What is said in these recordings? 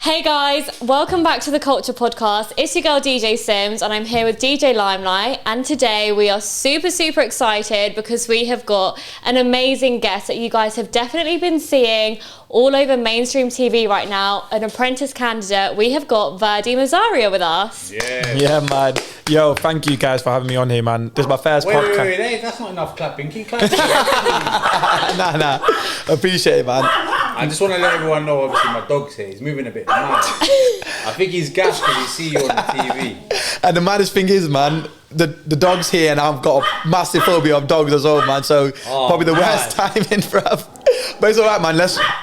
Hey guys, welcome back to the Culture Podcast. It's your girl DJ Sims and I'm here with DJ Limelight, and today we are super excited because we have got an amazing guest that you guys have definitely been seeing all over mainstream TV right now, an apprentice candidate. We have got Virdi Mazaria with us. Yeah, man. Yo, thank you guys for having me on here, man. This is my first podcast. Wait, that's not enough clapping. Keep clapping. Nah. Appreciate it, man. I just want to let everyone know, obviously, my dog's here. He's moving a bit mad. I think he's gassed because he see you on the TV. And the maddest thing is, man, the dog's here and I've got a massive phobia of dogs as well, man. So probably the worst timing for us. But it's all right, man.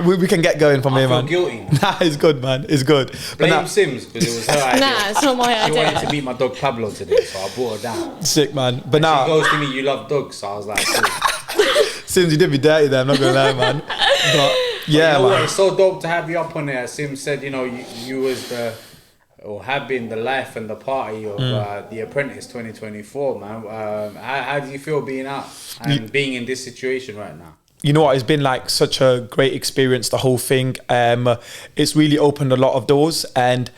We can get going from here, man. I feel guilty. Nah, it's good, man. It's good. Blame Sims because it was her idea. Nah, it's not my idea. She wanted to beat my dog Pablo today, so I brought her down. Sick, man. But now she goes to me, you love dogs, so I was like, cool. Sims, you did me dirty there, I'm not gonna lie, man. But yeah, you know man. What? It's so dope to have you up on there. Sims said, you know, you was the, or have been the life and the party of The Apprentice 2024, man. How do you feel being out and being in this situation right now? You know what, it's been like such a great experience, the whole thing. It's really opened a lot of doors, and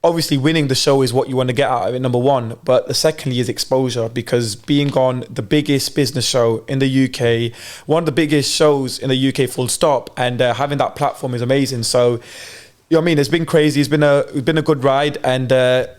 obviously winning the show is what you want to get out of it, number one. But the secondly is exposure, because being on the biggest business show in the UK, one of the biggest shows in the UK full stop, and having that platform is amazing. So, you know what I mean, it's been crazy, it's been a good ride, and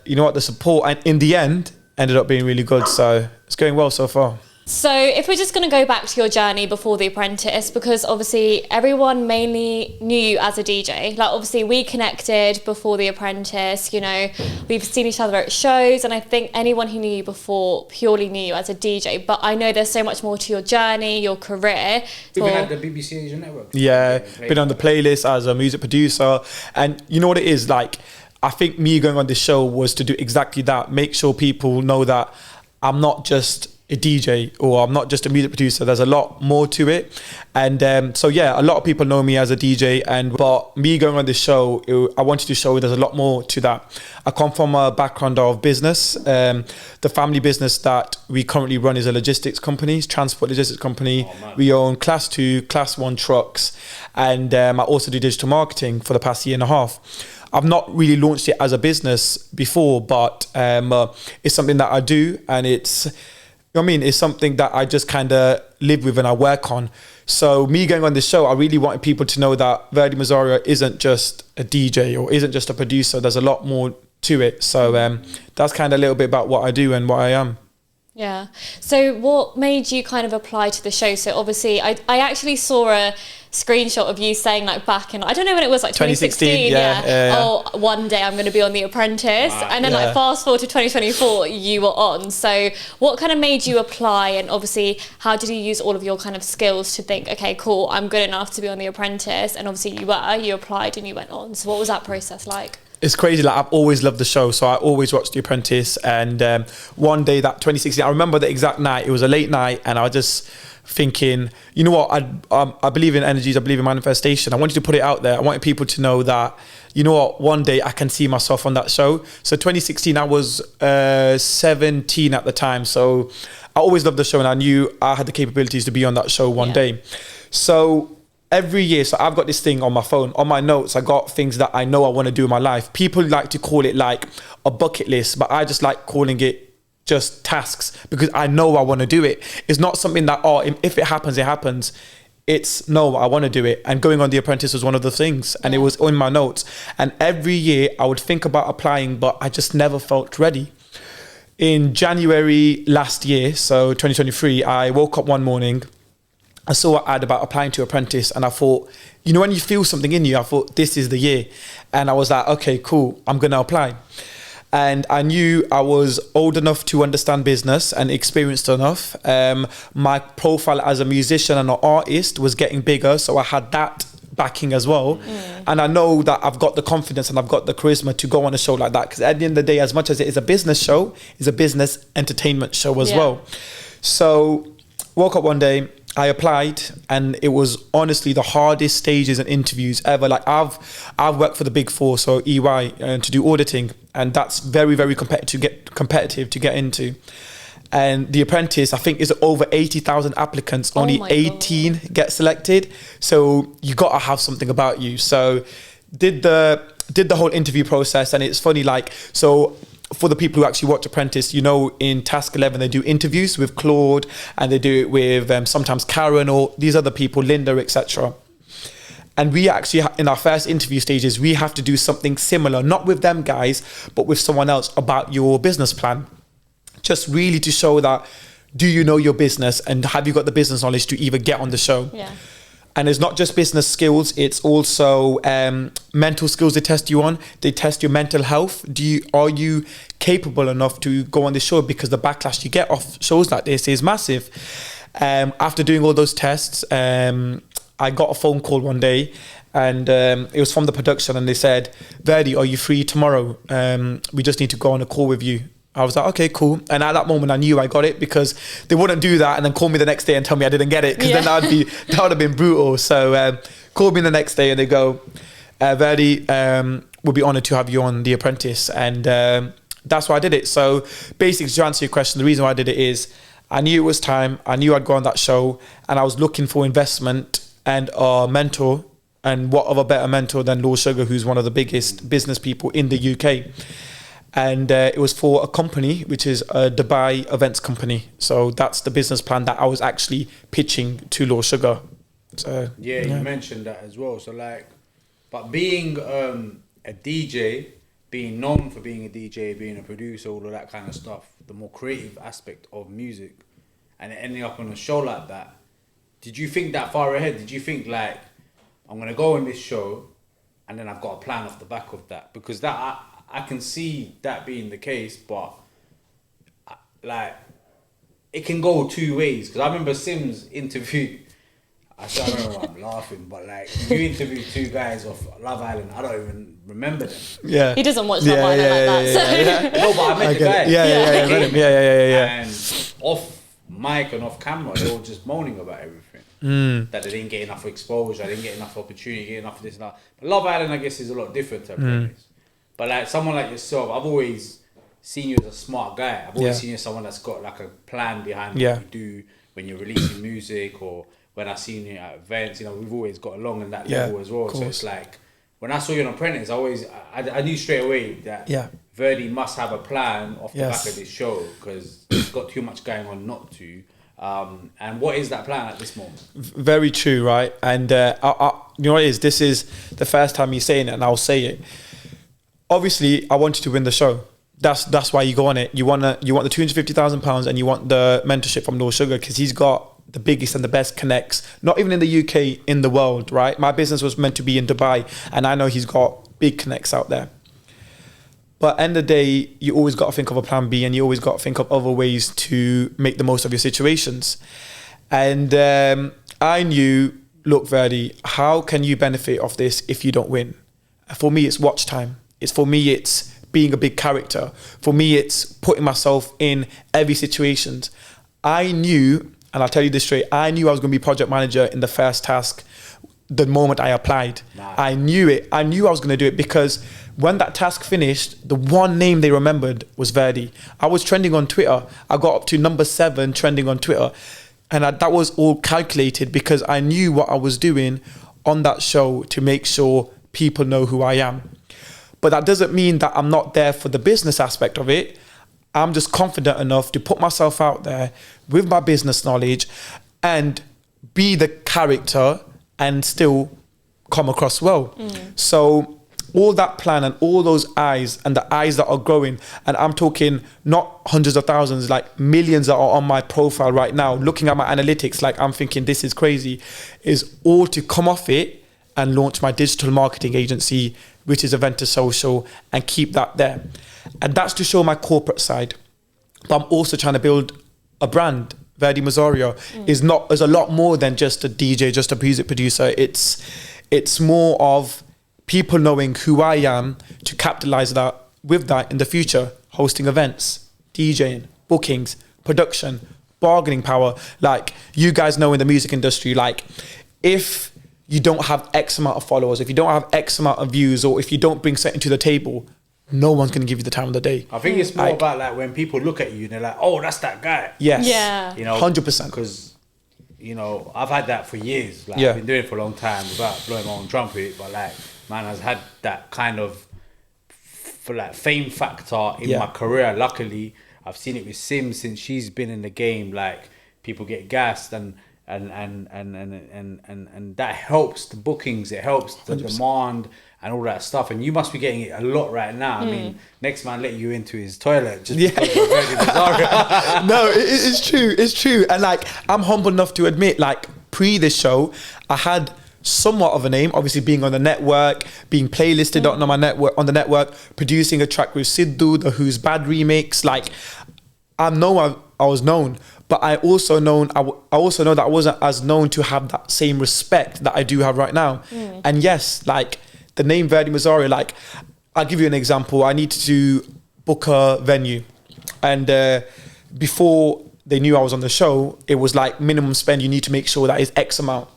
you know what, the support and in the end ended up being really good. So it's going well so far. So if we're just going to go back to your journey before The Apprentice, because obviously everyone mainly knew you as a DJ. Like obviously we connected before The Apprentice, you know, we've seen each other at shows, and I think anyone who knew you before purely knew you as a DJ. But I know there's so much more to your journey, your career. You've been at the BBC Asian Network. Yeah, been on the playlist as a music producer. And you know what it is, like, I think me going on this show was to do exactly that, make sure people know that I'm not just a DJ or I'm not just a music producer. There's a lot more to it, and so yeah, a lot of people know me as a DJ, but me going on this show, I wanted to show there's a lot more to that. I come from a background of business. The family business that we currently run is a logistics company, transport logistics company. We own class 2, class 1 trucks, and I also do digital marketing for the past year and a half. I've not really launched it as a business before, but it's something that I do, and it's, you know what I mean, it's something that I just kind of live with and I work on. So me going on this show, I really wanted people to know that Virdi Mazaria isn't just a DJ or isn't just a producer. There's a lot more to it. So that's kind of a little bit about what I do and what I am. Yeah. So what made you kind of apply to the show? So obviously I actually saw a screenshot of you saying like back in, I don't know when it was, like 2016. Yeah. Oh, one day I'm going to be on The Apprentice. And then like fast forward to 2024, you were on. So what kind of made you apply, and obviously how did you use all of your kind of skills to think, okay, cool, I'm good enough to be on The Apprentice? And obviously you applied and you went on. So what was that process like? It's crazy, like I've always loved the show, so I always watched The Apprentice, and one day, that 2016, I remember the exact night, it was a late night, and I was just thinking, you know what, I believe in energies, I believe in manifestation. I wanted to put it out there. I wanted people to know that, you know what, one day I can see myself on that show. So 2016, I was 17 at the time, so I always loved the show, and I knew I had the capabilities to be on that show one day. So every year, so I've got this thing on my phone, on my notes, I got things that I know I want to do in my life. People like to call it like a bucket list, but I just like calling it just tasks, because I know I want to do it. It's not something that, if it happens, it happens. It's, no, I want to do it. And going on The Apprentice was one of the things, and it was in my notes. And every year I would think about applying, but I just never felt ready. In January last year, so 2023, I woke up one morning, I saw an ad about applying to Apprentice, and I thought, you know, when you feel something in you, I thought, this is the year. And I was like, okay, cool, I'm going to apply. And I knew I was old enough to understand business and experienced enough. My profile as a musician and an artist was getting bigger, so I had that backing as well. And I know that I've got the confidence and I've got the charisma to go on a show like that, because at the end of the day, as much as it is a business show, it's a business entertainment show as well. So woke up one day, I applied, and it was honestly the hardest stages and interviews ever. Like I've worked for the Big Four, so EY, to do auditing, and that's very, very competitive to get into. And The Apprentice, I think, is over 80,000 applicants. Only 18 get selected. So you got to have something about you. So did the did the whole interview process, and it's funny, like, so for the people who actually watch Apprentice, you know, in Task 11 they do interviews with Claude, and they do it with sometimes Karen or these other people, Linda, etc. And we actually, in our first interview stages, we have to do something similar, not with them guys, but with someone else, about your business plan. Just really to show that, do you know your business, and have you got the business knowledge to either get on the show? Yeah. And it's not just business skills, it's also mental skills they test you on. They test your mental health. Are you capable enough to go on the show? Because the backlash you get off shows like this is massive. After doing all those tests, I got a phone call one day, and it was from the production, and they said, Virdi, are you free tomorrow? We just need to go on a call with you. I was like, okay, cool. And at that moment, I knew I got it, because they wouldn't do that and then call me the next day and tell me I didn't get it, because then that would have been brutal. So called me the next day and they go, Virdi, we'll be honoured to have you on The Apprentice. And that's why I did it. So basically, to answer your question, the reason why I did it is I knew it was time. I knew I'd go on that show, and I was looking for investment and a mentor. And what other better mentor than Lord Sugar, who's one of the biggest business people in the UK. And it was for a company, which is a Dubai events company. So that's the business plan that I was actually pitching to Lord Sugar. So yeah, you mentioned that as well. So like, but being a DJ, being known for being a DJ, being a producer, all of that kind of stuff, the more creative aspect of music, and ending up on a show like that, did you think that far ahead? Did you think like, I'm gonna go on this show, and then I've got a plan off the back of that? Because that I can see that being the case, but like, it can go two ways. Because I remember Sims interviewed, I don't remember why I'm laughing, but like, you interviewed two guys off Love Island, I don't even remember them. Yeah. He doesn't watch Love Island like that. So. No, but I met the guys. I met him. Yeah. And off mic and off camera, they were just moaning about everything. That they didn't get enough exposure, they didn't get enough opportunity, get enough of this and that. But Love Island, I guess, is a lot different to Apprentice. But like someone like yourself, I've always seen you as a smart guy. I've always seen you as someone that's got like a plan behind what you do when you're releasing music, or when I've seen you at events. You know, we've always got along in that level as well. So it's like, when I saw you on Apprentice, I knew straight away that Virdi must have a plan off the back of this show, because it's got too much going on not to. And what is that plan at this moment? Very true, right? And you know what it is? This is the first time you're saying it, and I'll say it. Obviously, I want you to win the show. That's why you go on it. You want the £250,000, and you want the mentorship from Lord Sugar, because he's got the biggest and the best connects, not even in the UK, in the world, right? My business was meant to be in Dubai, and I know he's got big connects out there. But end of the day, you always got to think of a plan B, and you always got to think of other ways to make the most of your situations. And I knew, look, Virdi, how can you benefit off this if you don't win? For me, it's watch time. For me, it's being a big character. For me, it's putting myself in every situation. I knew, and I'll tell you this straight, I knew I was going to be project manager in the first task the moment I applied. I knew it. I knew I was going to do it, because when that task finished, the one name they remembered was Virdi. I was trending on Twitter. I got up to number 7 trending on Twitter. And that was all calculated, because I knew what I was doing on that show to make sure people know who I am. But that doesn't mean that I'm not there for the business aspect of it. I'm just confident enough to put myself out there with my business knowledge and be the character and still come across well. So all that plan and all those eyes, and the eyes that are growing, and I'm talking not hundreds of thousands, like millions that are on my profile right now, looking at my analytics, like I'm thinking this is crazy, is all to come off it and launch my digital marketing agency, which is Event Social, and keep that there. And that's to show my corporate side. But I'm also trying to build a brand. Virdi Mazaria is a lot more than just a DJ, just a music producer. It's more of people knowing who I am, to capitalize with that in the future. Hosting events, DJing, bookings, production, bargaining power. Like, you guys know in the music industry, like, if you don't have X amount of followers, if you don't have X amount of views, or if you don't bring something to the table, no one's going to give you the time of the day. I think it's more about like when people look at you and they're like, oh, that's that guy. Yes. Yeah. You know, 100%. Because, you know, I've had that for years. Like, I've been doing it for a long time without blowing my own trumpet. But like, man has had that kind of fame factor in my career. Luckily, I've seen it with Sim since she's been in the game. Like, people get gassed and that helps the bookings. It helps the 100%. Demand and all that stuff. And you must be getting it a lot right now. I mean, next man let you into his toilet just because of Virdi Mazaria. No, it's true. It's true. And like, I'm humble enough to admit, like, pre this show, I had somewhat of a name, obviously being on the network, being playlisted on the network, producing a track with Sidhu, the Who's Bad remix. Like, I was known, but I also know that I wasn't as known to have that same respect that I do have right now. And yes, like, the name Virdi Mazaria, like, I'll give you an example. I needed to book a venue, and before they knew I was on the show, it was like, minimum spend, you need to make sure that is X amount.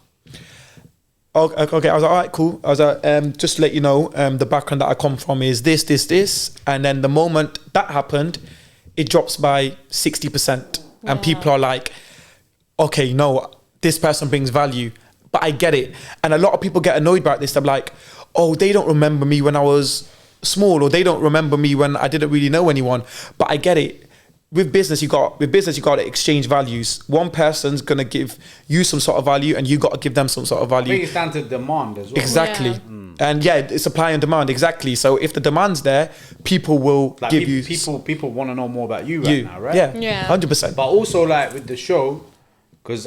Okay, I was like, all right, cool. I was like, just to let you know, the background that I come from is this. And then the moment that happened, it drops by 60%. And people are like, okay, no, this person brings value. But I get it. And a lot of people get annoyed about this. They're like, oh, they don't remember me when I was small, or they don't remember me when I didn't really know anyone. But I get it. With business, you got to exchange values. One person's gonna give you some sort of value, and you got to give them some sort of value. I think it's down to demand as well. Exactly, and it's supply and demand. Exactly. So if the demand's there, people will like, give you. People want to know more about you right now, right? Yeah, 100%. But also, like, with the show, because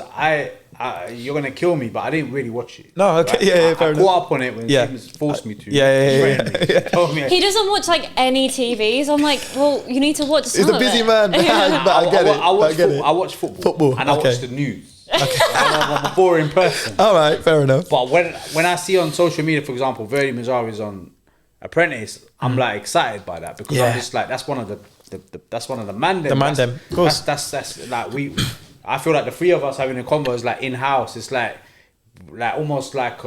you're gonna kill me, but I didn't really watch it. No, okay, right? fair I enough. caught up on it when James forced me to. Told me. He doesn't watch like any TVs. I'm like, well, you need to watch some. He's a busy man. But I get it. I watch football, and I watch the news. Okay. I'm a boring person. All right, fair enough. But when I see on social media, for example, Virdi Mazaria is on Apprentice, I'm like excited by that, because I'm just like, that's one of the man them. The man them. Of course. That's like I feel like the three of us having a convo is like in house. It's like almost like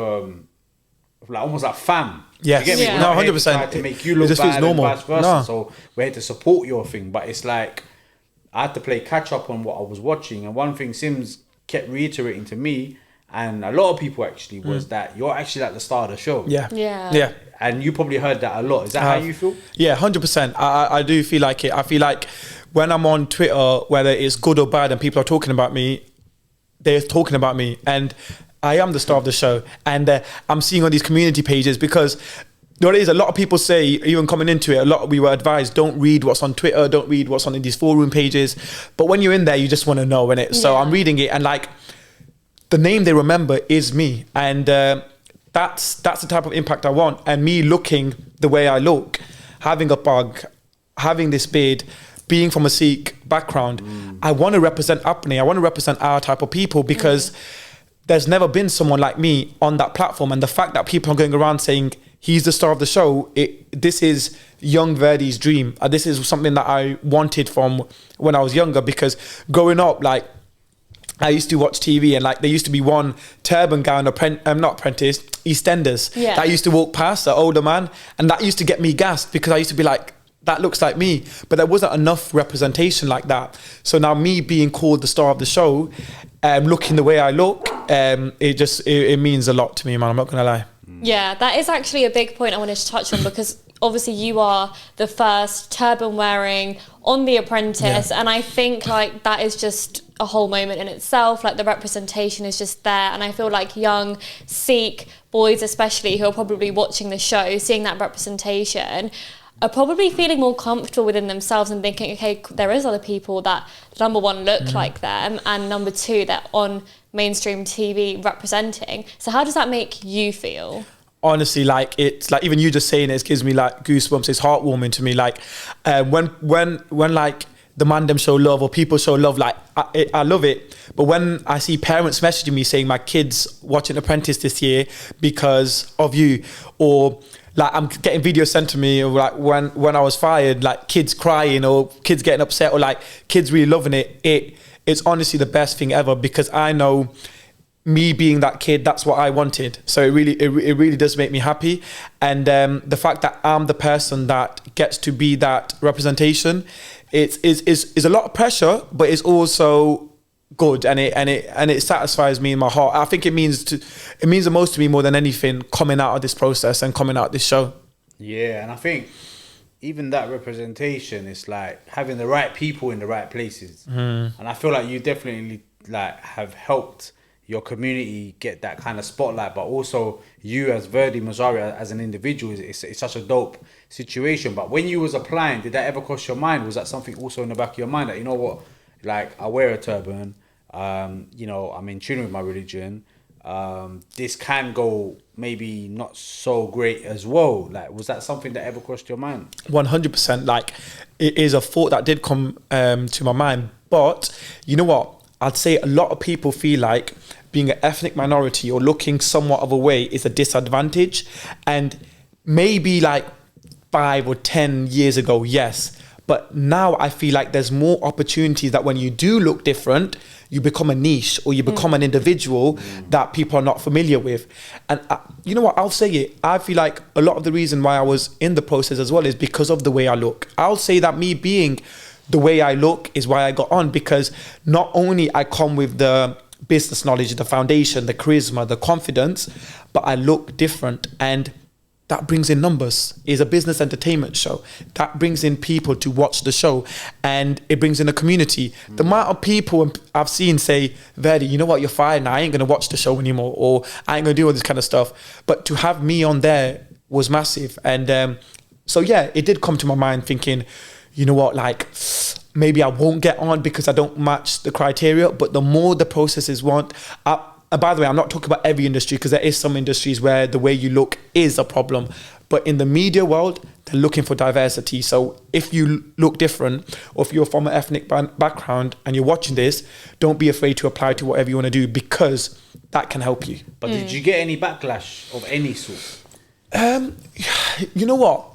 fam. Yes. You get me? No, 100%. To make you look just bad feels normal. and vice versa. No. So we're here to support your thing, but it's like I had to play catch up on what I was watching. And one thing Sims kept reiterating to me, and a lot of people actually, was that you're actually at the star of the show. Yeah. And you probably heard that a lot. Is that how you feel? Yeah, 100%. I do feel like it. I feel like when I'm on Twitter, whether it's good or bad, and people are talking about me, they're talking about me. And I am the star of the show. And I'm seeing on these community pages, because there is a lot of people say, even coming into it, we were advised, don't read what's on Twitter, don't read what's on these forum pages. But when you're in there, you just want to know, innit? So I'm reading it, and like, the name they remember is me. And that's the type of impact I want. And me looking the way I look, having a bug, having this beard, being from a Sikh background, I want to represent Apne. I want to represent our type of people, because there's never been someone like me on that platform. And the fact that people are going around saying he's the star of the show, this is young Virdi's dream. This is something that I wanted from when I was younger, because growing up, like, I used to watch TV, and like, there used to be one Turban guy on not Apprentice, EastEnders, that used to walk past, an older man, and that used to get me gassed, because I used to be like, that looks like me. But there wasn't enough representation like that. So now, me being called the star of the show, looking the way I look, it means a lot to me, man. I'm not gonna lie. Yeah, that is actually a big point I wanted to touch on, because obviously you are the first turban wearing on The Apprentice, and I think like that is just a whole moment in itself. Like, the representation is just there, and I feel like young Sikh boys especially, who are probably watching the show, seeing that representation, are probably feeling more comfortable within themselves and thinking, okay, there is other people that, number one, look like them, and number two, they're on mainstream TV representing. So how does that make you feel? Honestly, like, it's like, even you just saying it gives me like goosebumps. It's heartwarming to me. Like, when like the man them show love, or people show love, like, I love it. But when I see parents messaging me saying my kids watching Apprentice this year because of you, or like, I'm getting videos sent to me of like when I was fired, like kids crying, or kids getting upset, or like kids really loving it. It's honestly the best thing ever, because I know, me being that kid, that's what I wanted. So it really does make me happy. And the fact that I'm the person that gets to be that representation, is a lot of pressure, but it's also good, and it satisfies me in my heart. I think it means the most to me more than anything, coming out of this process and coming out of this show. Yeah, and I think even that representation is like having the right people in the right places. And I feel like you definitely like have helped your community get that kind of spotlight, but also you as Virdi Mazaria as an individual, it's such a dope situation. But when you was applying, did that ever cross your mind? Was that something also in the back of your mind that, you know what, like, I wear a turban, you know, I'm in tune with my religion, this can go maybe not so great as well? Like, was that something that ever crossed your mind? 100%. Like, it is a thought that did come to my mind. But you know what, I'd say a lot of people feel like being an ethnic minority or looking somewhat of a way is a disadvantage. And maybe like 5 or 10 years ago, yes. But now I feel like there's more opportunities that when you do look different, you become a niche or you become an individual that people are not familiar with. And you know what, I'll say it. I feel like a lot of the reason why I was in the process as well is because of the way I look. I'll say that me being the way I look is why I got on, because not only I come with the business knowledge, the foundation, the charisma, the confidence, but I look different, and that brings in numbers. It's a business entertainment show. That brings in people to watch the show, and it brings in a community. The amount of people I've seen say, Virdi, you know what, you're fired now, I ain't going to watch the show anymore, or I ain't going to do all this kind of stuff. But to have me on there was massive. And so yeah, it did come to my mind thinking, you know what, like, maybe I won't get on because I don't match the criteria. But the more the processes want, by the way, I'm not talking about every industry, because there is some industries where the way you look is a problem. But in the media world, they're looking for diversity. So if you look different, or if you're from an ethnic background and you're watching this, don't be afraid to apply to whatever you want to do, because that can help you. But did you get any backlash of any sort? You know what?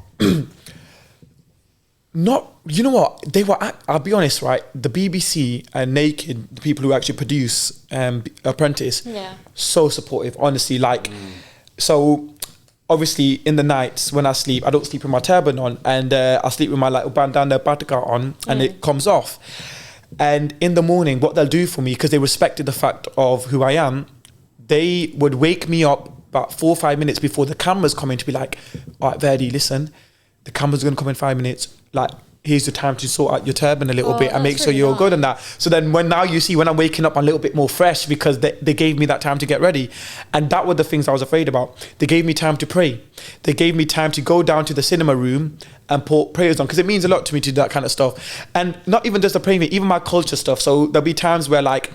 You know what? They were, I'll be honest, right? The BBC and Naked, the people who actually produce Apprentice, so supportive, honestly. Like, so obviously in the nights when I sleep, I don't sleep with my turban on, and I sleep with my like bandana batika on, and it comes off. And in the morning, what they'll do for me, because they respected the fact of who I am, they would wake me up about 4 or 5 minutes before the cameras come in to be like, all right, Virdi, listen, the camera's going to come in 5 minutes. Like, here's the time to sort out your turban a little bit and make sure you're good on that. So then when I'm waking up, I'm a little bit more fresh, because they gave me that time to get ready. And that were the things I was afraid about. They gave me time to pray. They gave me time to go down to the cinema room and put prayers on, because it means a lot to me to do that kind of stuff. And not even just the praying, even my culture stuff. So there'll be times where, like,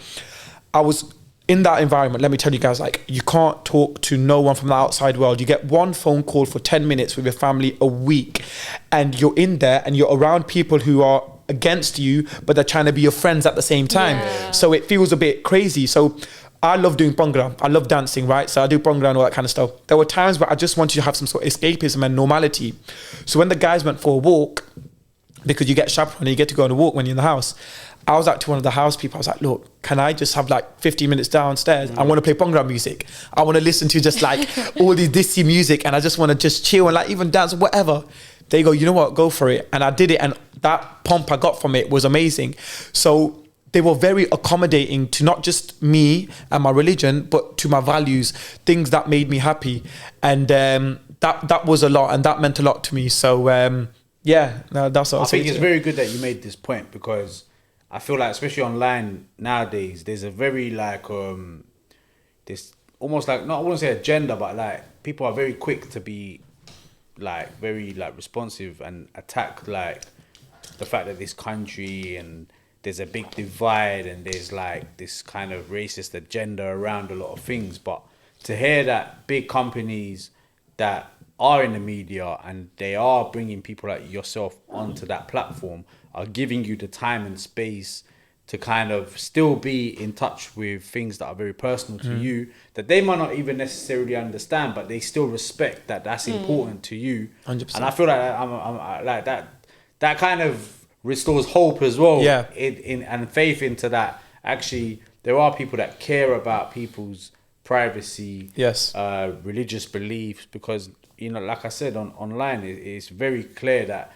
I was in that environment. Let me tell you guys, like, you can't talk to no one from the outside world. You get one phone call for 10 minutes with your family a week, and you're in there and you're around people who are against you, but they're trying to be your friends at the same time. So it feels a bit crazy. So I love doing bhangra. I love dancing, right? So I do bhangra and all that kind of stuff. There were times where I just wanted to have some sort of escapism and normality. So when the guys went for a walk, because you get chaperone, you get to go on a walk when you're in the house, I was like to one of the house people, I was like, look, can I just have like 15 minutes downstairs? I want to play bhangra music. I want to listen to just like all these dissy music, and I just want to just chill and like even dance, whatever. They go, you know what, go for it. And I did it, and that pump I got from it was amazing. So they were very accommodating to not just me and my religion, but to my values, things that made me happy. And that was a lot, and that meant a lot to me. So that's what I think it's very good that you made this point, because I feel like, especially online nowadays, there's a very like this almost like, not, I wouldn't say agenda, but like people are very quick to be like very like responsive and attack like the fact that this country, and there's a big divide, and there's like this kind of racist agenda around a lot of things. But to hear that big companies that are in the media and they are bringing people like yourself onto that platform are giving you the time and space to kind of still be in touch with things that are very personal to you, that they might not even necessarily understand, but they still respect that that's important to you. 100%. And I feel like I'm like that kind of restores hope as well. And faith into that. Actually, there are people that care about people's privacy, religious beliefs, because, you know, like I said, online, it's very clear that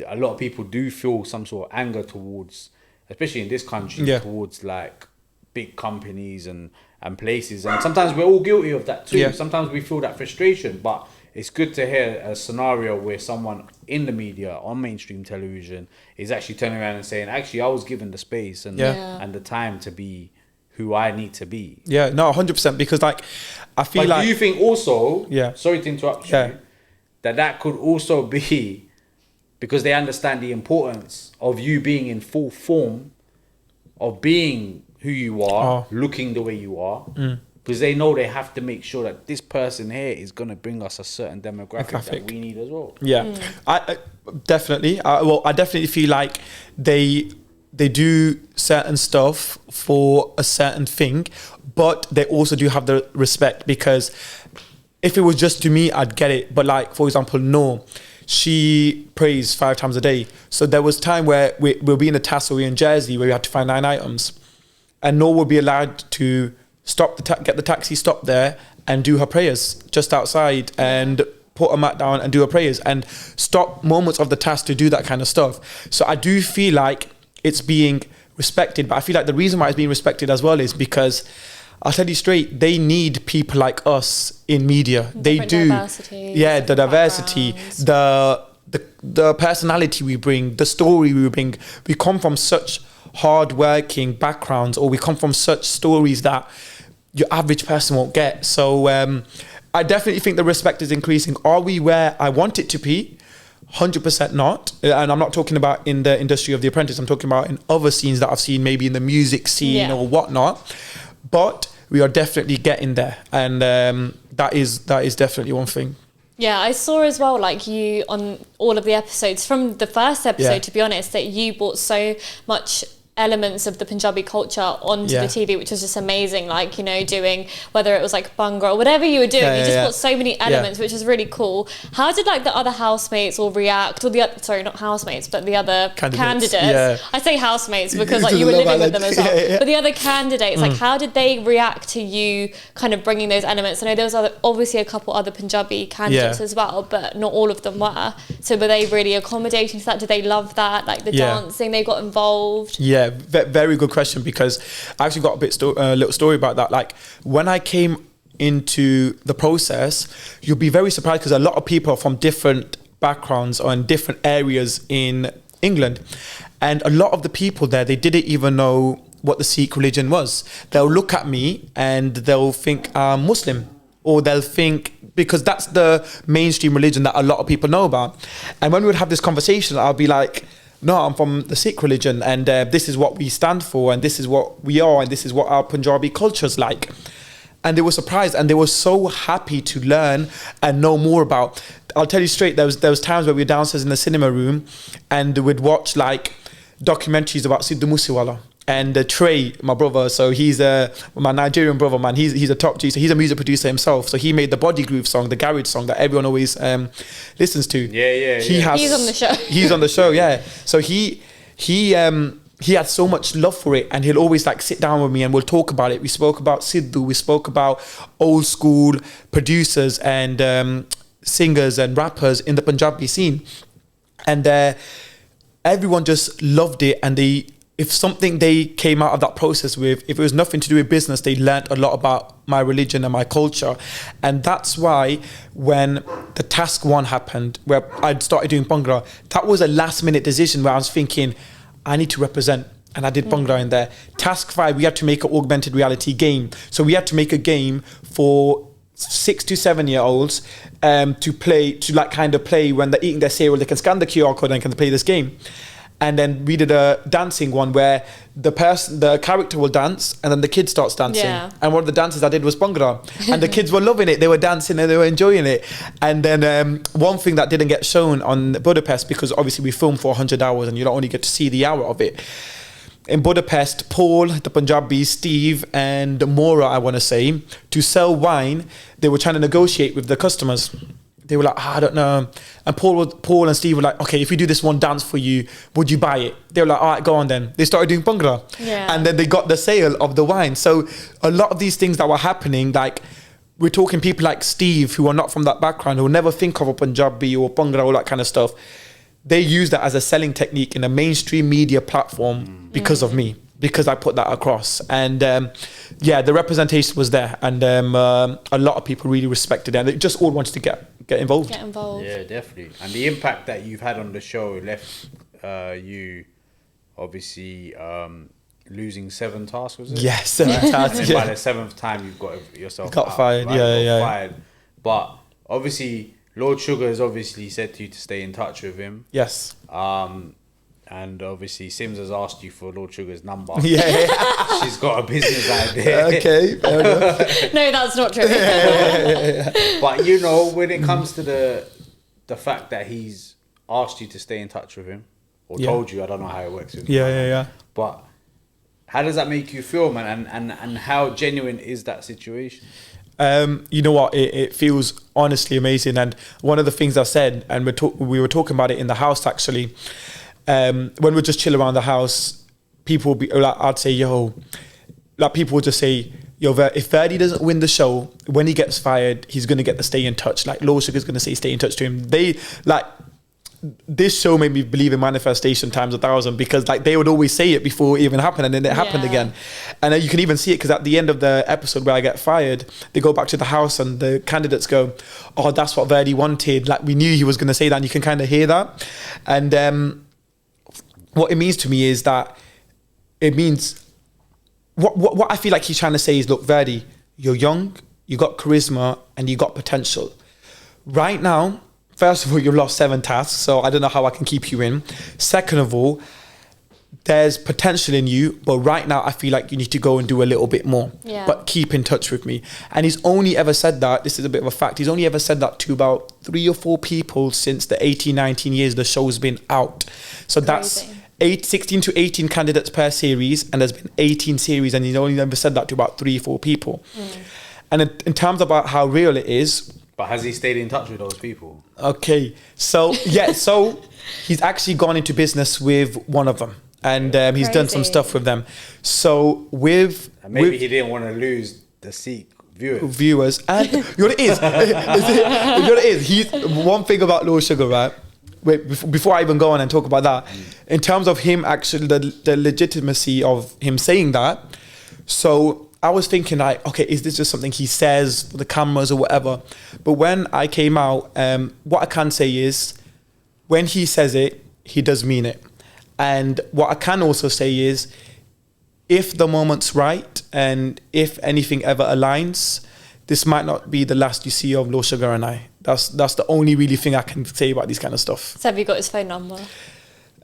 a lot of people do feel some sort of anger towards, especially in this country, towards like big companies and places, and sometimes we're all guilty of that too. Yeah. Sometimes we feel that frustration, but it's good to hear a scenario where someone in the media on mainstream television is actually turning around and saying, actually, I was given the space and the time to be who I need to be. Yeah, no, 100%, because like I feel like, do you think also, Yeah. sorry to interrupt you, that could also be because they understand the importance of you being in full form, of being who you are, looking the way you are, because they know they have to make sure that this person here is going to bring us a certain demographic that we need as well. Yeah, I definitely. I definitely feel like they do certain stuff for a certain thing, but they also do have the respect, because if it was just to me, I'd get it. But like, for example, no, she prays 5 times a day. So there was time where we'll be in a tassel in Jersey where we had to find 9 items, and Noor would be allowed to stop get the taxi stop there and do her prayers just outside, and put a mat down and do her prayers, and stop moments of the task to do that kind of stuff. So I do feel like it's being respected, but I feel like the reason why it's being respected as well is because, I'll tell you straight, they need people like us in media. They do. Yeah, the diversity, the personality we bring, the story we bring. We come from such hard-working backgrounds, or we come from such stories that your average person won't get. So I definitely think the respect is increasing. Are we where I want it to be? 100% not. And I'm not talking about in the industry of The Apprentice. I'm talking about in other scenes that I've seen, maybe in the music scene or whatnot. But we are definitely getting there. And that is definitely one thing. Yeah, I saw as well, like you on all of the episodes, from the first episode, to be honest, that you brought so much elements of the Punjabi culture onto the TV, which was just amazing. Like, you know, doing, whether it was like Bhangra or whatever you were doing, you just brought so many elements, which was really cool. How did like the other housemates all react, or sorry, not housemates, but the other candidates. I say housemates because like you were living with them as well. But the other candidates, like how did they react to you kind of bringing those elements? I know there was obviously a couple other Punjabi candidates as well, but not all of them were. So were they really accommodating to that? Did they love that? Like the dancing, they got involved? Yeah, very good question, because I actually got a little story about that. Like when I came into the process, you'll be very surprised because a lot of people are from different backgrounds or in different areas in England, and a lot of the people there, they didn't even know what the Sikh religion was. They'll look at me and they'll think I'm Muslim, or they'll think, because that's the mainstream religion that a lot of people know about. And when we would have this conversation, I'll be like, no, I'm from the Sikh religion, and this is what we stand for, and this is what we are, and this is what our Punjabi culture's like. And they were surprised, and they were so happy to learn and know more about. I'll tell you straight, there was times where we were downstairs in the cinema room, and we'd watch like documentaries about Sidhu Moosewala. And Trey, my brother, so he's my Nigerian brother, man. He's a top G, so he's a music producer himself. So he made the Body Groove song, the garage song that everyone always listens to. He's on the show. He's on the show, yeah. So he had so much love for it, and he'll always like sit down with me and we'll talk about it. We spoke about Sidhu, we spoke about old school producers and singers and rappers in the Punjabi scene, and everyone just loved it. And if something they came out of that process with, if it was nothing to do with business, they learnt a lot about my religion and my culture. And that's why when the task 1 happened, where I'd started doing Bhangra, that was a last minute decision where I was thinking, I need to represent. And I did Bhangra in there. Task 5, we had to make an augmented reality game. So we had to make a game for 6 to 7 year olds to play when they're eating their cereal. They can scan the QR code and can play this game. And then we did a dancing one where the character will dance and then the kid starts dancing. Yeah. And one of the dances I did was Bhangra. And the kids were loving it. They were dancing and they were enjoying it. And then one thing that didn't get shown on Budapest, because obviously we filmed for 100 hours and you don't only get to see the hour of it. In Budapest, Paul, the Punjabi, Steve and Maura, I want to say, to sell wine, they were trying to negotiate with the customers. They were like, I don't know. And Paul and Steve were like, okay, if we do this one dance for you, would you buy it? They were like, all right, go on then. They started doing Bhangra. Yeah. And then they got the sale of the wine. So a lot of these things that were happening, like we're talking people like Steve, who are not from that background, who will never think of a Punjabi or Bhangra, all that kind of stuff. They use that as a selling technique in a mainstream media platform because of me. because I put that across. And the representation was there, and a lot of people really respected it, and they just all wanted to get involved. Yeah, definitely. And the impact that you've had on the show left you obviously losing 7 tasks, was it? Yeah, 7 tasks. And then by the 7th time you've got yourself fired. Right? Fired. But obviously Lord Sugar has obviously said to you to stay in touch with him. Yes. And obviously Sims has asked you for Lord Sugar's number. Yeah. She's got a business idea. Okay. No, that's not true. But you know, when it comes to the fact that he's asked you to stay in touch with him, or told you, I don't know how it works with him. Yeah. But how does that make you feel, man? And how genuine is that situation? You know what? It feels honestly amazing. And one of the things I said, and we were talking about it in the house actually, when we're just chill around the house, people will be like, I'd say, people would just say, if Virdi doesn't win the show, when he gets fired, he's going to get the stay in touch. Like, Lord Sugar's going to say stay in touch to him. This show made me believe in manifestation times 1,000, because like they would always say it before it even happened, and then it happened again. And you can even see it, because at the end of the episode where I get fired, they go back to the house and the candidates go, oh, that's what Virdi wanted. Like, we knew he was going to say that, and you can kind of hear that. And what it means to me is that it means what I feel like he's trying to say is, look, Virdi, you're young, you got charisma, and you got potential. Right now, first of all, you've lost 7 tasks, so I don't know how I can keep you in. Second of all, there's potential in you, but right now I feel like you need to go and do a little bit more. Yeah. But keep in touch with me. And he's only ever said that, this is a bit of a fact, he's only ever said that to about 3 or 4 people since the 18, 19 years the show's been out. So that's 16 to 18 candidates per series, and there's been 18 series, and he's only ever said that to about 3 or 4 people. And in terms about how real it is, but has he stayed in touch with those people? Okay, so he's actually gone into business with one of them, and he's done some stuff with them. So maybe he didn't want to lose the seat viewers, and you know what it is. You know what it is. He's one thing about Lord Sugar, right? Wait, before I even go on and talk about that, in terms of him actually, the legitimacy of him saying that. So I was thinking like, okay, is this just something he says for the cameras or whatever? But when I came out, what I can say is, when he says it, he does mean it. And what I can also say is, if the moment's right, and if anything ever aligns, this might not be the last you see of Lord Sugar and I. That's the only really thing I can say about these kind of stuff. So have you got his phone number?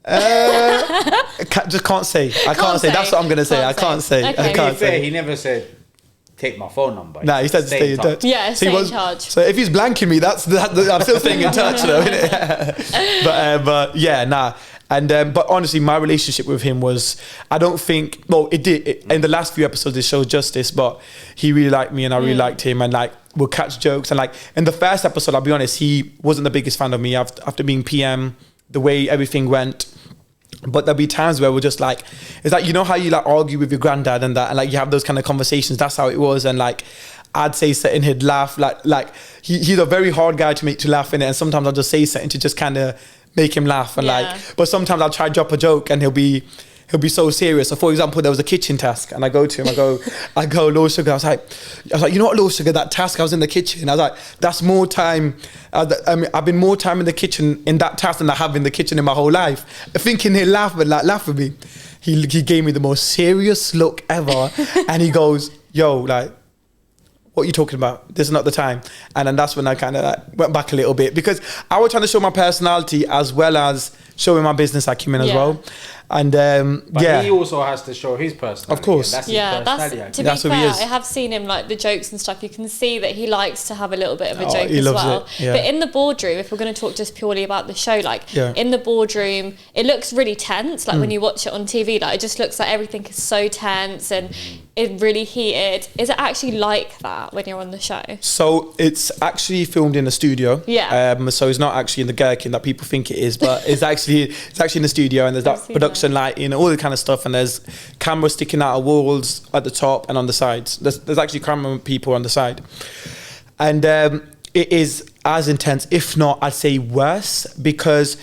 Just can't say. I can't say. That's what I'm going to say. I can't say. Okay. I can't say. He never said, take my phone number. Nah, he said stay in touch. Yeah, stay in charge. So if he's blanking me, that's I'm still staying in touch though, innit? But yeah, nah. And but honestly, my relationship with him was, I don't think, well, it did in the last few episodes it showed justice, but he really liked me and I really liked him, and like we'll catch jokes, and like in the first episode, I'll be honest, he wasn't the biggest fan of me after being PM, the way everything went. But there'll be times where we're just like, it's like, you know how you like argue with your granddad and that, and like you have those kind of conversations. That's how it was. And like I'd say something, he'd laugh. Like he's a very hard guy to make to laugh in it, and sometimes I'll just say something to just kind of make him laugh, and but sometimes I'll try to drop a joke and he'll be so serious. So for example, there was a kitchen task, and I go to him, I go, Lord Sugar, I was like, you know what, Lord Sugar, that task, I was in the kitchen. I was like, that's more time. I mean, I've been more time in the kitchen in that task than I have in the kitchen in my whole life. Thinking he'll laugh with me. He gave me the most serious look ever, and he goes, yo, like, what are you talking about? This is not the time. And then that's when I kind of like went back a little bit, because I was trying to show my personality as well as showing my business acumen as well. And but he also has to show his personality. Of course. That's his personality. To be fair, I have seen him like the jokes and stuff. You can see that he likes to have a little bit of a joke as well. But in the boardroom, if we're going to talk just purely about the show, like in the boardroom, it looks really tense. Like when you watch it on TV, like it just looks like everything is so tense and it's really heated. Is it actually like that when you're on the show? So it's actually filmed in a studio. Yeah. So it's not actually in the Gherkin that people think it is, but it's actually in the studio, and there's that production lighting, all that kind of stuff, and there's cameras sticking out of walls at the top and on the sides. There's actually camera people on the side, and it is as intense, if not, I'd say worse, because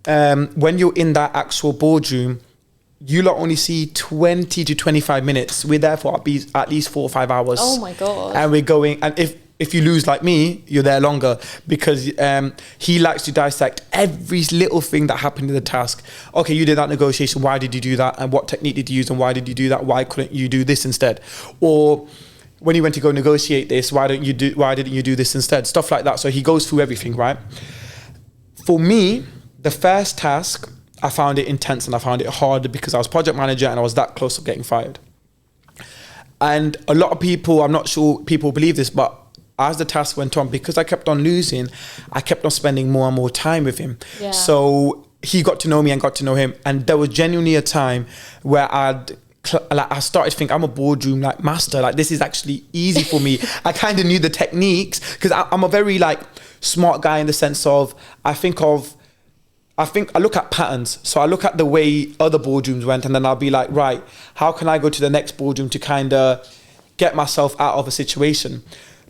when you're in that actual boardroom, you lot only see 20 to 25 minutes. We're there for at least 4 or 5 hours. Oh my God. And we're going, and if you lose like me, you're there longer, because he likes to dissect every little thing that happened in the task. Okay, you did that negotiation. Why did you do that? And what technique did you use? And why did you do that? Why couldn't you do this instead? Or when you went to go negotiate this, why didn't you do this instead? Stuff like that. So he goes through everything, right? For me, the first task, I found it intense and I found it hard because I was project manager and I was that close to getting fired. And a lot of people, I'm not sure people believe this, but as the task went on, because I kept on losing, I kept on spending more and more time with him. Yeah. So he got to know me and got to know him. And there was genuinely a time where I started to think, I'm a boardroom master. Like, this is actually easy for me. I kind of knew the techniques, because I'm a very smart guy in the sense of, I look at patterns. So I look at the way other boardrooms went, and then I'll be like, right, how can I go to the next boardroom to kind of get myself out of a situation?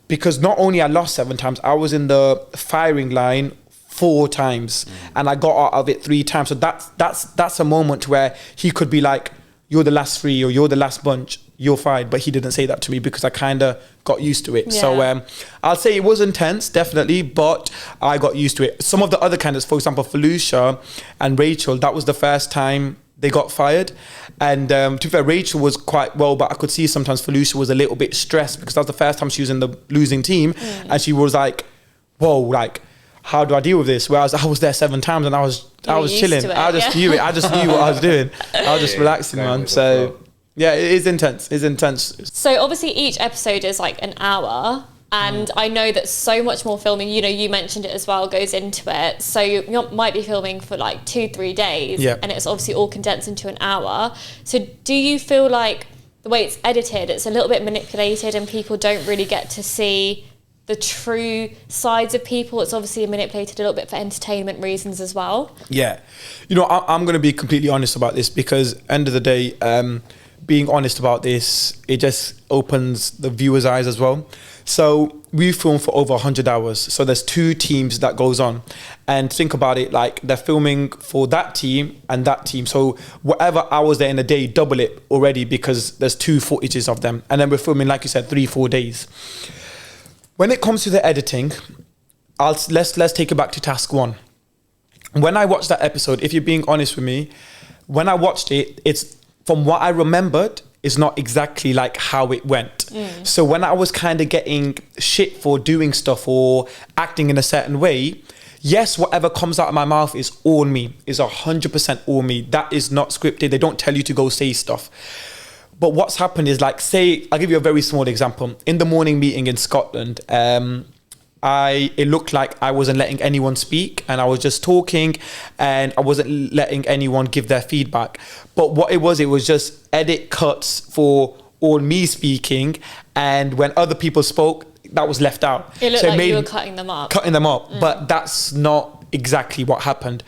Because not only I lost 7 times, I was in the firing line 4 times, and I got out of it 3 times. So that's a moment where he could be like, you're the last 3, or you're the last bunch, you're fired. But he didn't say that to me because I kind of got used to it. Yeah. So I'll say it was intense, definitely, but I got used to it. Some of the other candidates, for example, Felicia and Rachel, that was the first time they got fired. And to be fair, Rachel was quite well, but I could see sometimes Felicia was a little bit stressed because that was the first time she was in the losing team. And she was like, whoa, how do I deal with this? Whereas I was there 7 times and I was chilling. I just knew it. I just knew what I was doing. I was just relaxing, man. So yeah, it is intense. It's intense. So obviously each episode is an hour. And I know that so much more filming, you mentioned it as well, goes into it. So you might be filming for 2-3 days, and it's obviously all condensed into an hour. So do you feel like the way it's edited, it's a little bit manipulated and people don't really get to see the true sides of people? It's obviously manipulated a little bit for entertainment reasons as well. Yeah. I'm going to be completely honest about this, because end of the day, being honest about this, it just opens the viewer's eyes as well. So we filmed for over 100 hours. So there's 2 teams that goes on. And think about it, they're filming for that team and that team. So whatever hours they're in a day, double it already, because there's 2 footages of them. And then we're filming, like you said, 3-4 days. When it comes to the editing, let's take it back to task 1. When I watched that episode, if you're being honest with me, when I watched it, it's from what I remembered, is not exactly how it went. So when I was kind of getting shit for doing stuff or acting in a certain way, yes, whatever comes out of my mouth is all me, is 100% all me. That is not scripted. They don't tell you to go say stuff. But what's happened is, say, I'll give you a very small example. In the morning meeting in Scotland, it looked like I wasn't letting anyone speak, and I was just talking, and I wasn't letting anyone give their feedback. But what it was just edit cuts for all me speaking, and when other people spoke, that was left out. It looked you were cutting them up. But that's not exactly what happened.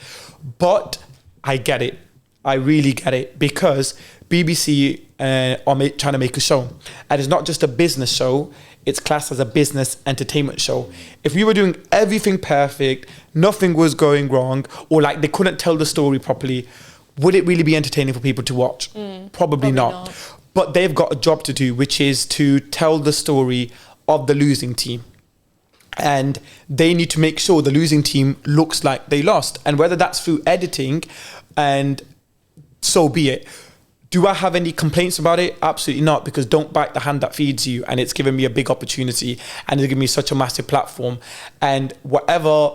But I get it. I really get it, because BBC are trying to make a show, and it's not just a business show. It's classed as a business entertainment show. If we were doing everything perfect, nothing was going wrong, or they couldn't tell the story properly, would it really be entertaining for people to watch? Probably not. But they've got a job to do, which is to tell the story of the losing team. And they need to make sure the losing team looks like they lost. And whether that's through editing, and so be it. Do I have any complaints about it? Absolutely not, because don't bite the hand that feeds you. And it's given me a big opportunity, and it's given me such a massive platform. And whatever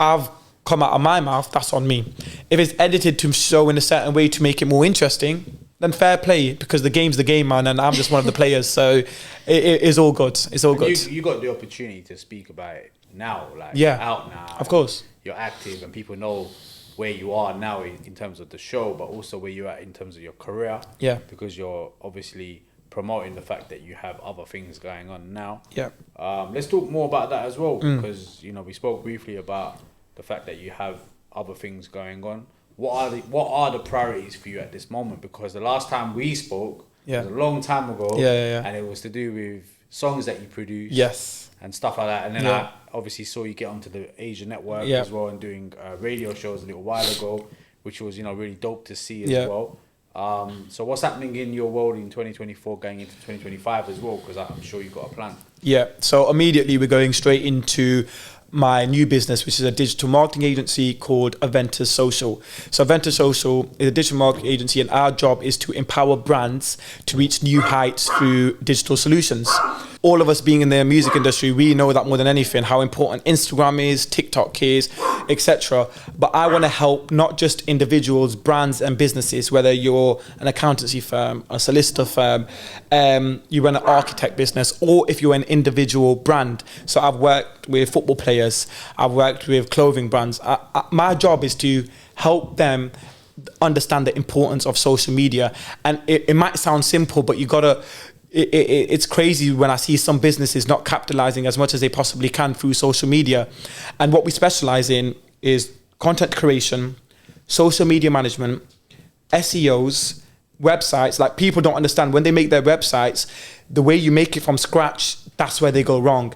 I've come out of my mouth, that's on me. If it's edited to show in a certain way to make it more interesting, then fair play, because the game's the game, man, and I'm just one of the players. So it is all good. It's all good. You got the opportunity to speak about it now, out now. Of course. You're active and people know where you are now in terms of the show, but also where you're at in terms of your career. Yeah. Because you're obviously promoting the fact that you have other things going on now. Yeah. Let's talk more about that as well, because we spoke briefly about the fact that you have other things going on. What are the priorities for you at this moment? Because the last time we spoke was a long time ago, and it was to do with songs that you produced. Yes. And stuff like that. And then I obviously saw you get onto the Asia Network as well, and doing radio shows a little while ago, which was, really dope to see as well. So what's happening in your world in 2024 going into 2025 as well? Because I'm sure you've got a plan. Yeah, so immediately we're going straight into my new business, which is a digital marketing agency called Aventus Social. So Aventus Social is a digital marketing agency, and our job is to empower brands to reach new heights through digital solutions. All of us being in the music industry, we know that more than anything, how important Instagram is, TikTok is, etc. But I want to help not just individuals, brands and businesses, whether you're an accountancy firm, a solicitor firm, you run an architect business, or if you're an individual brand. So I've worked with football players, I've worked with clothing brands. My job is to help them understand the importance of social media. And it might sound simple, but you gotta, it's crazy when I see some businesses not capitalizing as much as they possibly can through social media. And what we specialize in is content creation, social media management, SEOs, websites. Like, people don't understand when they make their websites, the way you make it from scratch, that's where they go wrong.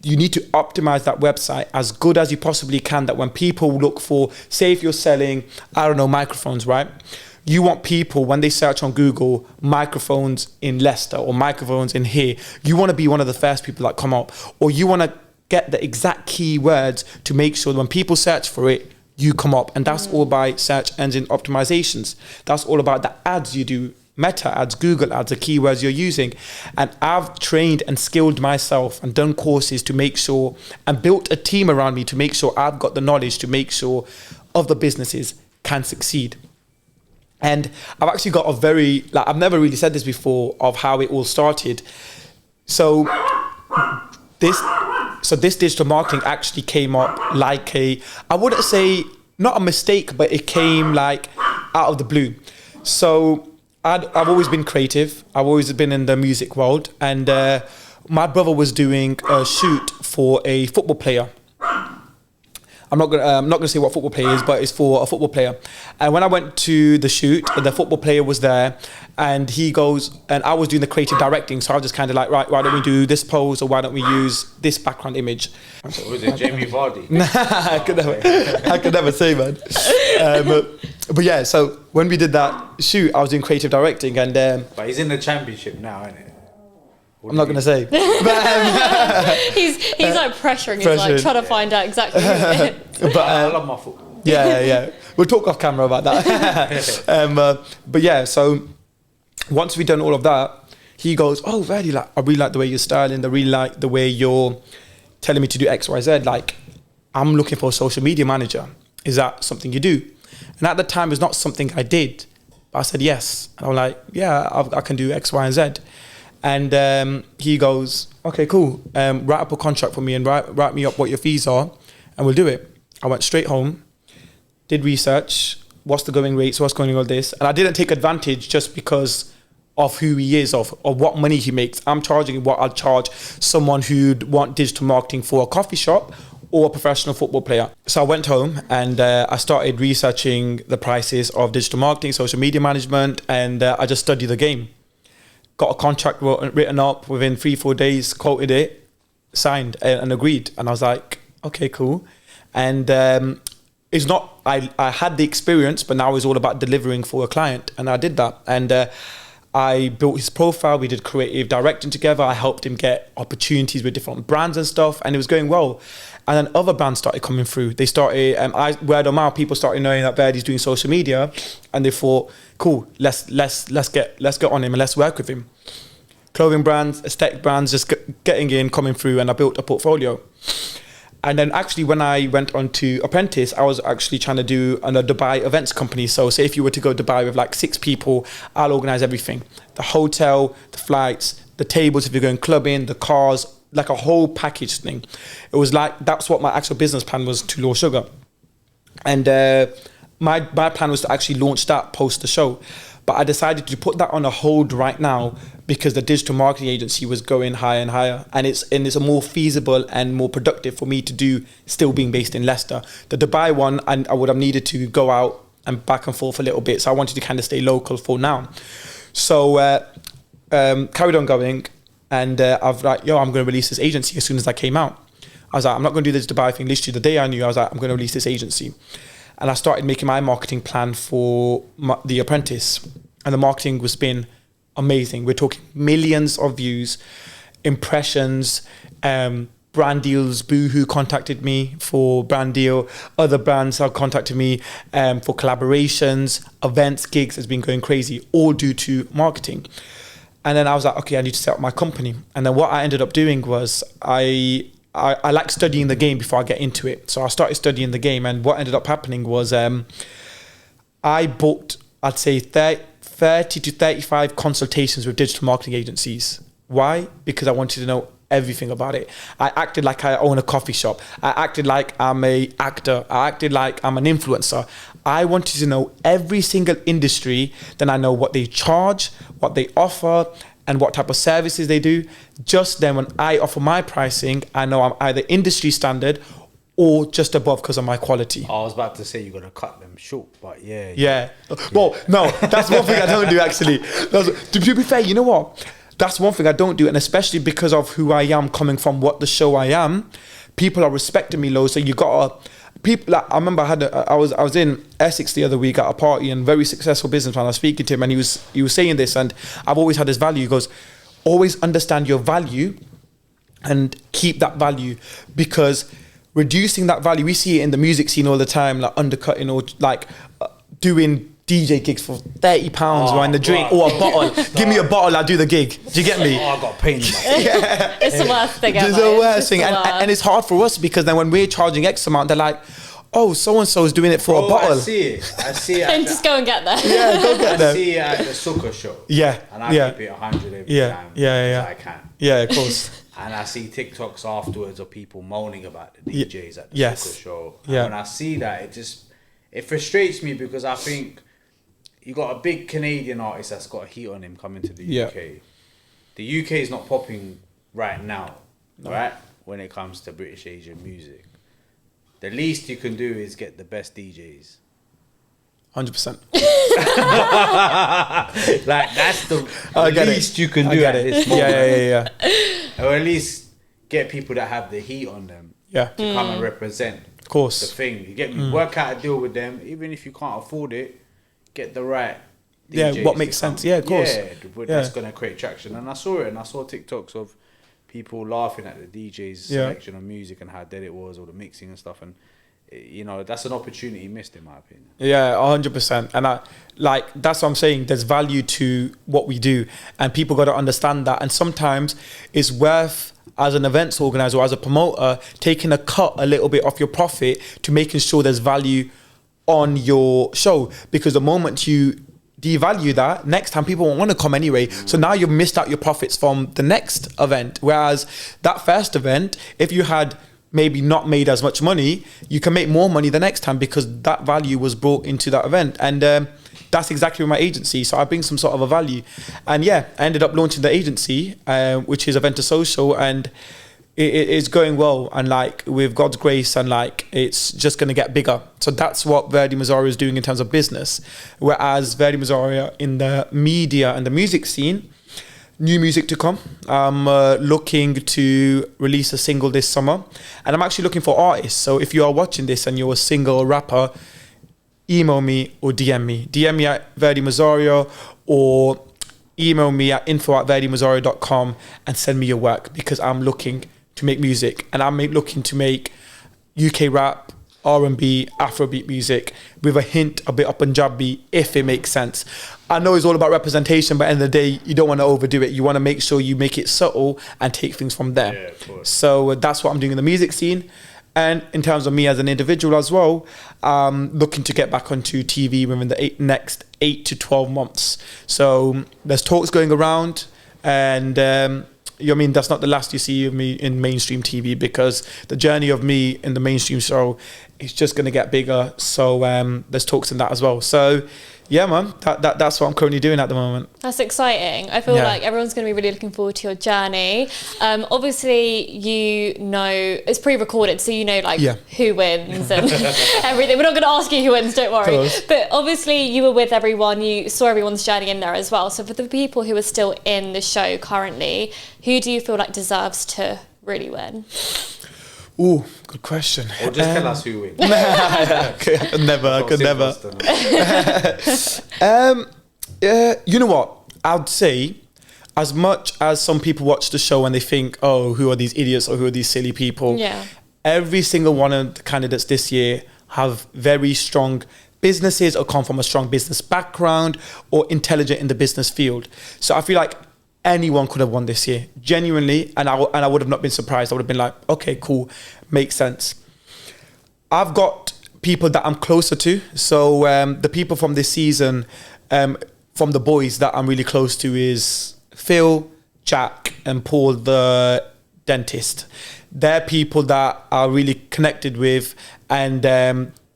You need to optimize that website as good as you possibly can, that when people look for, say if you're selling, I don't know, microphones, right? You want people, when they search on Google, microphones in Leicester or microphones in here, you want to be one of the first people that come up, or you want to get the exact keywords to make sure that when people search for it, you come up. And that's all by search engine optimizations. That's all about the ads you do, Meta ads, Google ads, the keywords you're using. And I've trained and skilled myself and done courses to make sure, and built a team around me to make sure I've got the knowledge to make sure other businesses can succeed. And I've actually got a very, like, I've never really said this before, of how it all started. So this digital marketing actually came up like I wouldn't say, not a mistake, but it came like out of the blue. So I've always been creative. I've always been in the music world. And my brother was doing a shoot for a football player. I'm not gonna say what football player is, but it's for a football player. And when I went to the shoot, the football player was there, and he goes, and I was doing the creative directing, so I was just kind of like, right, why don't we do this pose, or why don't we use this background image? So was it Jamie Vardy? Nah, I could never say, man. But yeah, so when we did that shoot, I was doing creative directing, and but he's in the championship now, isn't it? I'm not going to say. But, he's like pressuring, he's like trying to find out exactly who it is. But I love my football. Yeah. We'll talk off camera about that. But yeah, so once we've done all of that, he goes, oh, Virdi, like, I really like the way you're styling. I really like the way you're telling me to do X, Y, Z. Like, I'm looking for a social media manager. Is that something you do? And at the time, it's not something I did. But I said yes. And I'm like, yeah, I can do X, Y, and Z. And he goes, okay, cool. Write up a contract for me and write me up what your fees are, and we'll do it. I went straight home, did research, what's the going rates, what's going on with this. And I didn't take advantage just because of who he is, of what money he makes. I'm charging what I'll charge someone who'd want digital marketing for a coffee shop or a professional football player. So I went home and I started researching the prices of digital marketing, social media management, and I just studied the game. Got a contract written up within 3-4 days, quoted it, signed and agreed. And I was like, okay, cool. And it's not, I had the experience, but now it's all about delivering for a client. And I did that. And I built his profile. We did creative directing together. I helped him get opportunities with different brands and stuff. And it was going well. And then other brands started coming through. They started, word of mouth, people started knowing that Virdi's doing social media, and they thought, cool, let's get on him and let's work with him. Clothing brands, aesthetic brands, just getting in, coming through, and I built a portfolio. And then actually when I went on to Apprentice, I was actually trying to do a Dubai events company. So say if you were to go to Dubai with like 6 people, I'll organize everything. The hotel, the flights, the tables if you're going clubbing, the cars, like a whole package thing. It was like, that's what my actual business plan was to Law Sugar. And my plan was to actually launch that post the show. But I decided to put that on a hold right now because the digital marketing agency was going higher and higher. And it's a more feasible and more productive for me to do, still being based in Leicester. The Dubai one, I would have needed to go out and back and forth a little bit. So I wanted to kind of stay local for now. So carried on going. And I've like, I'm going to release this agency as soon as I came out. I was like, I'm not going to do this Dubai thing. Literally the day I knew, I was like, I'm going to release this agency. And I started making my marketing plan for The Apprentice. and the marketing was been amazing. We're talking millions of views, impressions, brand deals. Boohoo contacted me for brand deal. Other brands have contacted me for collaborations, events, gigs. Has been going crazy, all due to marketing. And then I was like, okay, I need to set up my company. And then what I ended up doing was I like studying the game before I get into it. So I started studying the game, and what ended up happening was I booked, I'd say 30 to 35 consultations with digital marketing agencies. Why? Because I wanted to know everything about it. I acted like I own a coffee shop. I acted like I'm a actor. I acted like I'm an influencer. I wanted to know every single industry. Then I know what they charge, what they offer, and what type of services they do. Just then when I offer my pricing, I know I'm either industry standard or just above because of my quality. I was about to say you're gonna cut them short, but yeah. Yeah. Well, no, that's one thing I don't do actually. To be fair, you know what? That's one thing I don't do, and especially because of who I am, coming from what the show I am, people are respecting me low. So you got people. Like, I remember I was in Essex the other week at a party, and very successful businessman. I was speaking to him, and he was saying this, and I've always had this value. He goes, always understand your value, and keep that value, because reducing that value, we see it in the music scene all the time, like undercutting or like doing DJ gigs for £30 or in the drink or a bottle. Give me a bottle, I'll do the gig. Do you get me? I got pain in my yeah. It's the worst thing ever. It's the worst thing. And it's hard for us, because then when we're charging X amount, they're like, oh, so-and-so is doing it for a bottle. I see it. Then just go and get there. Yeah, go get them. I see it at the soccer show. Yeah. And I keep it 100 every time as I can. Yeah, of course. And I see TikToks afterwards of people moaning about the DJs at the soccer show. And when I see that, it frustrates me, because I think you got a big Canadian artist that's got a heat on him coming to the UK. The UK is not popping right now, right? When it comes to British Asian music. The least you can do is get the best DJs. 100%. Like, that's the least you can do at this moment. Yeah. Or at least get people that have the heat on them to come and represent of course. the thing. You get me, work out a deal with them, even if you can't afford it, get the right DJs what makes sense. Yeah, of course. That's going to create traction. And I saw it, and I saw TikToks of people laughing at the DJ's selection of music and how dead it was, or the mixing and stuff, and you know, that's an opportunity missed, in my opinion. Yeah, 100%. And that's what I'm saying. There's value to what we do, and people got to understand that. And sometimes it's worth, as an events organizer or as a promoter, taking a cut a little bit off your profit to making sure there's value on your show, because the moment you devalue that, next time people won't want to come anyway. So now you've missed out your profits from the next event. Whereas that first event, if you had maybe not made as much money, you can make more money the next time, because that value was brought into that event. And that's exactly my agency. So I bring some sort of a value. And I ended up launching the agency, which is Event Social, and it's going well, and like with God's grace, and like it's just going to get bigger. So that's what Virdi Mazaria is doing in terms of business. Whereas Virdi Mazaria in the media and the music scene, new music to come. I'm looking to release a single this summer, and I'm actually looking for artists. So if you are watching this and you're a single rapper, email me or DM me. DM me at Virdi Mazaria, or email me at info@virdimazaria.com and send me your work, because I'm looking to make music, and I'm looking to make UK rap, R&B, Afrobeat music with a hint a bit of Punjabi, if it makes sense. I know it's all about representation, but at the end of the day, you don't want to overdo it. You want to make sure you make it subtle and take things from there. Yeah, of course. So that's what I'm doing in the music scene. And in terms of me as an individual as well, looking to get back onto TV within the next 8 to 12 months. So there's talks going around, and that's not the last you see of me in mainstream TV, because the journey of me in the mainstream show is just going to get bigger. So there's talks in that as well. So yeah, man, that's what I'm currently doing at the moment. That's exciting. I feel like everyone's going to be really looking forward to your journey. Obviously, it's pre-recorded, so who wins and everything. We're not going to ask you who wins, don't worry. But obviously, you were with everyone. You saw everyone's journey in there as well. So for the people who are still in the show currently, who do you feel like deserves to really win? Ooh, good question. Or just tell us who wins. I could never. You know what? I'd say, as much as some people watch the show and they think, oh, who are these idiots or who are these silly people? Yeah. Every single one of the candidates this year have very strong businesses or come from a strong business background or intelligent in the business field. So I feel like anyone could have won this year, genuinely, and I would have not been surprised. I would have been like, okay, cool, makes sense. I've got people that I'm closer to. So the people from this season, from the boys that I'm really close to is Phil, Jack, and Paul, the dentist. They're people that I really connected with, and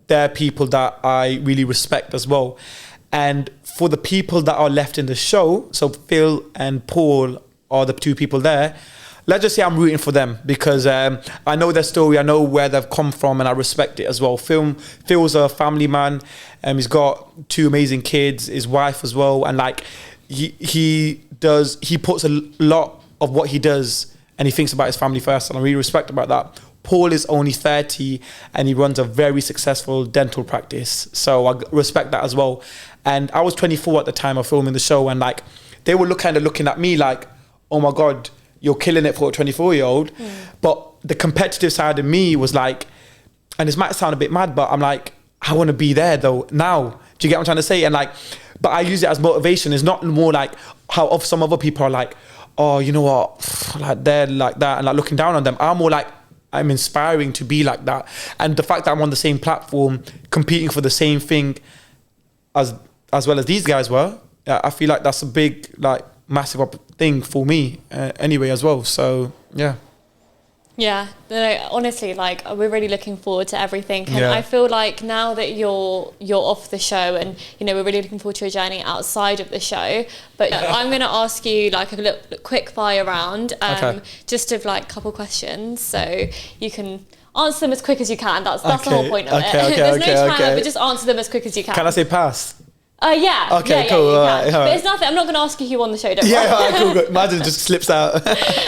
they're people that I really respect as well. And for the people that are left in the show, so Phil and Paul are the two people there, let's just say I'm rooting for them because I know their story, I know where they've come from, and I respect it as well. Phil's a family man, he's got 2 amazing kids, his wife as well, and like he puts a lot of what he does and he thinks about his family first, and I really respect about that. Paul is only 30 and he runs a very successful dental practice, so I respect that as well. And I was 24 at the time of filming the show, and like they were looking at me like, oh my God, you're killing it for a 24-year-old. But the competitive side of me was like, and this might sound a bit mad, but I'm like, I want to be there though now. Do you get what I'm trying to say? And like, but I use it as motivation. It's not more like how some other people are like, oh, you know what, like they're like that, and like looking down on them. I'm more like, I'm inspiring to be like that. And the fact that I'm on the same platform, competing for the same thing as well as these guys were, I feel like that's a big, like, massive thing for me anyway as well. So, yeah. Yeah, no, honestly, like we're really looking forward to everything, and I feel like now that you're off the show, and you know we're really looking forward to your journey outside of the show. But I'm going to ask you like a little quick fire round, just of like a couple questions, so you can answer them as quick as you can. That's the whole point of it. There's no timer, but just answer them as quick as you can. Can I say pass? Yeah. Okay, cool. All right. But it's nothing. I'm not going to ask you who won the show. Don't worry. Yeah, all right, cool. Good. Imagine it just slips out.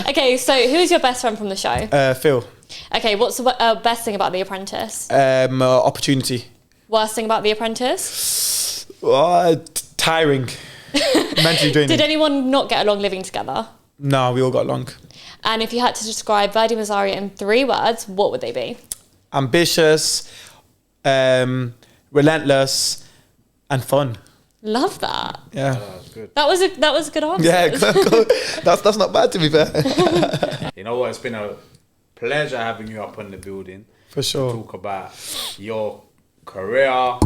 Okay, so who's your best friend from the show? Phil. Okay, what's the best thing about The Apprentice? Opportunity. Worst thing about The Apprentice? Tiring. Mentally draining. Did anyone not get along living together? No, we all got along. And if you had to describe Virdi Mazaria in 3 words, what would they be? Ambitious, relentless, and fun. Love that. Yeah. Oh, that's good. That was a good answer. Yeah, cool. That's not bad, to be fair. You know what? It's been a pleasure having you up on the building. For sure. To talk about your career,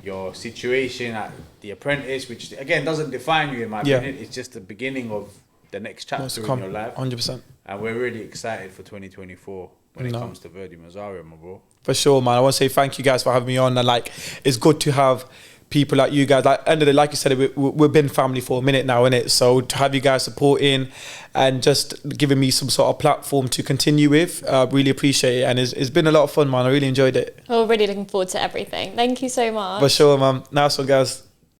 your situation at The Apprentice, which again doesn't define you in my opinion. It's just the beginning of the next chapter in your life. 100%. And we're really excited for 2024 when it comes to Virdi Mazaria, my bro. For sure, man. I want to say thank you guys for having me on. And like, it's good to have people like you guys. Like, end of the day, like you said, we've been family for a minute now, innit? So to have you guys supporting and just giving me some sort of platform to continue with, really appreciate it. And it's been a lot of fun, man. I really enjoyed it. Well, we're really looking forward to everything. Thank you so much. For sure, man. Nice one, guys.